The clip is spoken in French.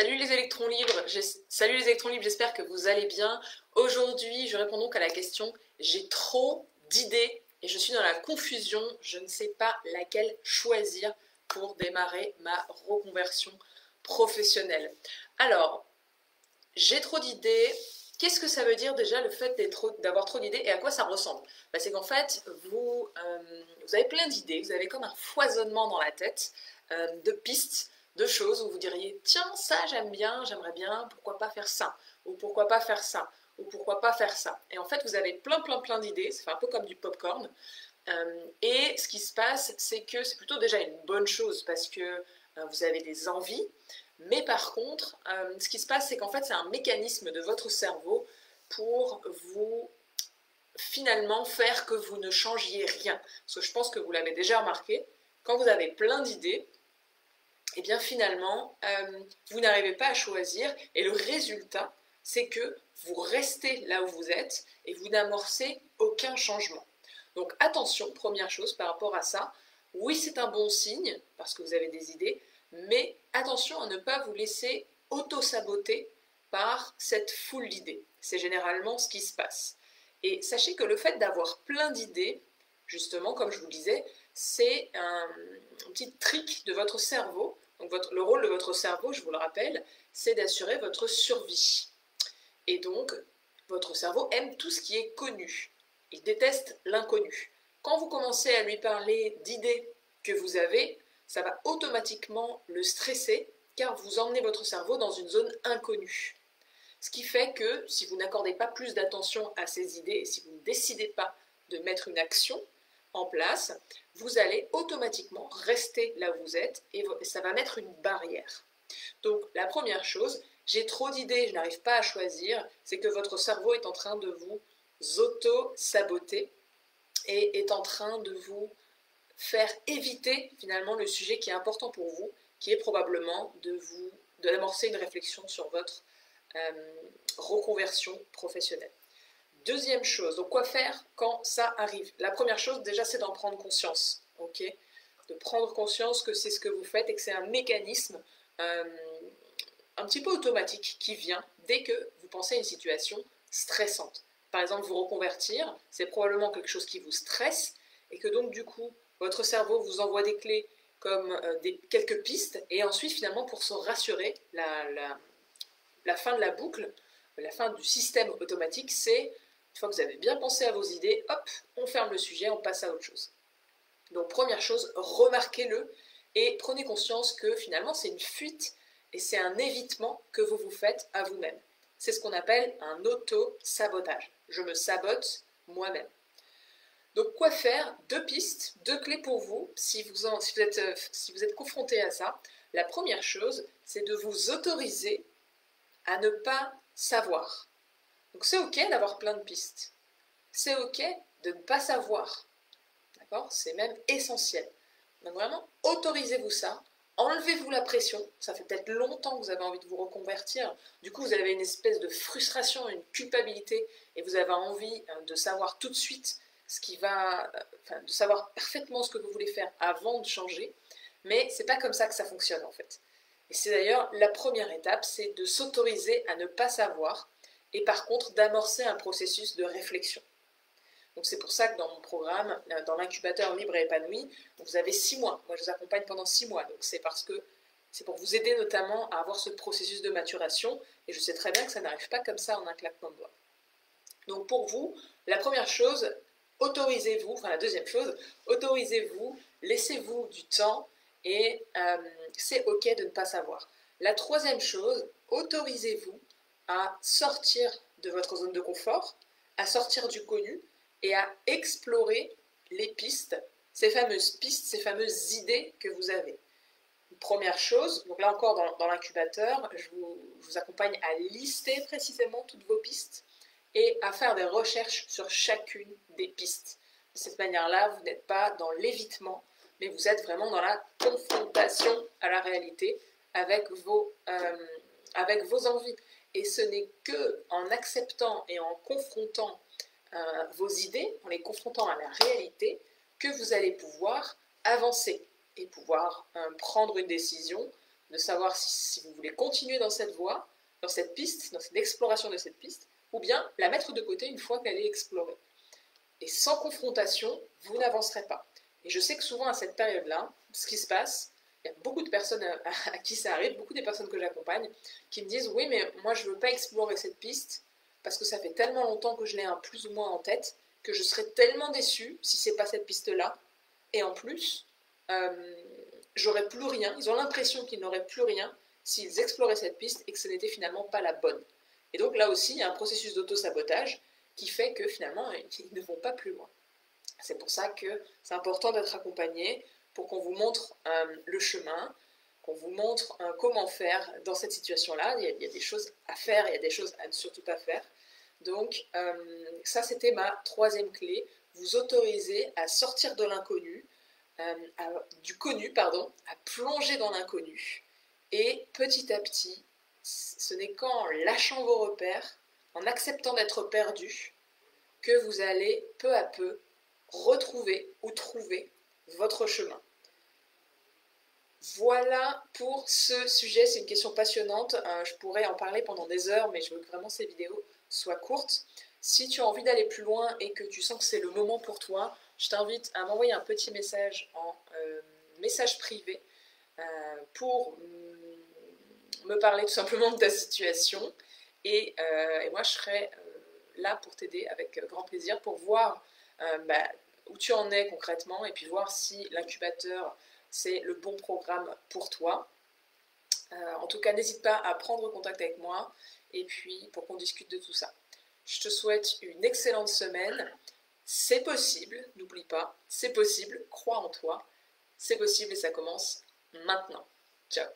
Salut les électrons libres, salut les électrons libres, j'espère que vous allez bien. Aujourd'hui, je réponds donc à la question, j'ai trop d'idées et je suis dans la confusion, je ne sais pas laquelle choisir pour démarrer ma reconversion professionnelle. Alors, j'ai trop d'idées. Qu'est-ce que ça veut dire déjà le fait d'avoir trop d'idées et à quoi ça ressemble? C'est qu'en fait, vous avez plein d'idées, vous avez comme un foisonnement dans la tête de pistes, de choses où vous diriez tiens, ça j'aime bien, j'aimerais bien, pourquoi pas faire ça? Ou pourquoi pas faire ça? Ou pourquoi pas faire ça? Et en fait, vous avez plein d'idées, c'est un peu comme du popcorn. Et ce qui se passe, c'est que c'est plutôt déjà une bonne chose parce que vous avez des envies, mais par contre, ce qui se passe, c'est qu'en fait, c'est un mécanisme de votre cerveau pour vous finalement faire que vous ne changiez rien. Parce que je pense que vous l'avez déjà remarqué, quand vous avez plein d'idées, et bien finalement, vous n'arrivez pas à choisir, et le résultat, c'est que vous restez là où vous êtes et vous n'amorcez aucun changement. Donc attention, première chose par rapport à ça, oui c'est un bon signe, parce que vous avez des idées, mais attention à ne pas vous laisser auto-saboter par cette foule d'idées. C'est généralement ce qui se passe. Et sachez que le fait d'avoir plein d'idées, justement, comme je vous le disais, c'est un petit trick de votre cerveau. Donc le rôle de votre cerveau, je vous le rappelle, c'est d'assurer votre survie. Et donc, votre cerveau aime tout ce qui est connu. Il déteste l'inconnu. Quand vous commencez à lui parler d'idées que vous avez, ça va automatiquement le stresser, car vous emmenez votre cerveau dans une zone inconnue. Ce qui fait que si vous n'accordez pas plus d'attention à ces idées, et si vous ne décidez pas de mettre une action en place, vous allez automatiquement rester là où vous êtes et ça va mettre une barrière. Donc la première chose, j'ai trop d'idées, je n'arrive pas à choisir, c'est que votre cerveau est en train de vous auto-saboter et est en train de vous faire éviter finalement le sujet qui est important pour vous, qui est probablement d'amorcer une réflexion sur votre reconversion professionnelle. Deuxième chose, donc quoi faire quand ça arrive? La première chose déjà c'est d'en prendre conscience, ok? De prendre conscience que c'est ce que vous faites et que c'est un mécanisme un petit peu automatique qui vient dès que vous pensez à une situation stressante. Par exemple, vous reconvertir, c'est probablement quelque chose qui vous stresse et que donc du coup, votre cerveau vous envoie des clés comme quelques pistes et ensuite finalement pour se rassurer, la fin de la boucle, la fin du système automatique, c'est une fois que vous avez bien pensé à vos idées, hop, on ferme le sujet, on passe à autre chose. Donc première chose, remarquez-le et prenez conscience que finalement c'est une fuite et c'est un évitement que vous vous faites à vous-même. C'est ce qu'on appelle un auto-sabotage. Je me sabote moi-même. Donc quoi faire? Deux pistes, deux clés pour vous si vous êtes confronté à ça. La première chose, c'est de vous autoriser à ne pas savoir. Donc c'est ok d'avoir plein de pistes. C'est ok de ne pas savoir. D'accord? C'est même essentiel. Donc vraiment, autorisez-vous ça. Enlevez-vous la pression. Ça fait peut-être longtemps que vous avez envie de vous reconvertir. Du coup, vous avez une espèce de frustration, une culpabilité, et vous avez envie de savoir tout de suite de savoir parfaitement ce que vous voulez faire avant de changer. Mais c'est pas comme ça que ça fonctionne en fait. Et c'est d'ailleurs la première étape, c'est de s'autoriser à ne pas savoir, et par contre d'amorcer un processus de réflexion. Donc c'est pour ça que dans mon programme, dans l'incubateur libre et épanoui, vous avez 6 mois. Moi je vous accompagne pendant 6 mois. Donc c'est pour vous aider notamment à avoir ce processus de maturation. Et je sais très bien que ça n'arrive pas comme ça en un claquement de doigts. Donc pour vous, la première chose, la deuxième chose, autorisez-vous, laissez-vous du temps et c'est ok de ne pas savoir. La troisième chose, autorisez-vous à sortir de votre zone de confort, à sortir du connu et à explorer les pistes, ces fameuses idées que vous avez. Première chose, donc là encore dans l'incubateur, je vous accompagne à lister précisément toutes vos pistes et à faire des recherches sur chacune des pistes. De cette manière-là, vous n'êtes pas dans l'évitement, mais vous êtes vraiment dans la confrontation à la réalité avec vos envies. Et ce n'est qu'en acceptant et en confrontant vos idées, en les confrontant à la réalité, que vous allez pouvoir avancer et pouvoir prendre une décision de savoir si vous voulez continuer dans cette voie, dans cette piste, dans cette exploration de cette piste, ou bien la mettre de côté une fois qu'elle est explorée. Et sans confrontation, vous n'avancerez pas. Et je sais que souvent à cette période-là, ce qui se passe, il y a beaucoup de personnes à qui ça arrive, beaucoup des personnes que j'accompagne, qui me disent « Oui, mais moi je ne veux pas explorer cette piste parce que ça fait tellement longtemps que je l'ai plus ou moins en tête que je serais tellement déçue si ce n'est pas cette piste-là. Et en plus, j'aurais plus rien. Ils ont l'impression qu'ils n'auraient plus rien s'ils exploraient cette piste et que ce n'était finalement pas la bonne. Et donc là aussi, il y a un processus d'auto-sabotage qui fait que finalement, ils ne vont pas plus loin. C'est pour ça que c'est important d'être accompagné pour qu'on vous montre le chemin, qu'on vous montre comment faire dans cette situation-là. Il y a des choses à faire, il y a des choses à ne surtout pas faire. Donc ça, c'était ma troisième clé. Vous autoriser à sortir de l'inconnu, du connu, pardon, à plonger dans l'inconnu. Et petit à petit, ce n'est qu'en lâchant vos repères, en acceptant d'être perdu, que vous allez peu à peu retrouver ou trouver votre chemin. Voilà pour ce sujet, c'est une question passionnante, je pourrais en parler pendant des heures, mais je veux que vraiment ces vidéos soient courtes. Si tu as envie d'aller plus loin et que tu sens que c'est le moment pour toi, je t'invite à m'envoyer un petit message en message privé pour me parler tout simplement de ta situation et moi je serai là pour t'aider avec grand plaisir pour voir où tu en es concrètement et puis voir si l'incubateur c'est le bon programme pour toi. En tout cas, n'hésite pas à prendre contact avec moi et puis pour qu'on discute de tout ça. Je te souhaite une excellente semaine. C'est possible, n'oublie pas, c'est possible, crois en toi. C'est possible et ça commence maintenant. Ciao.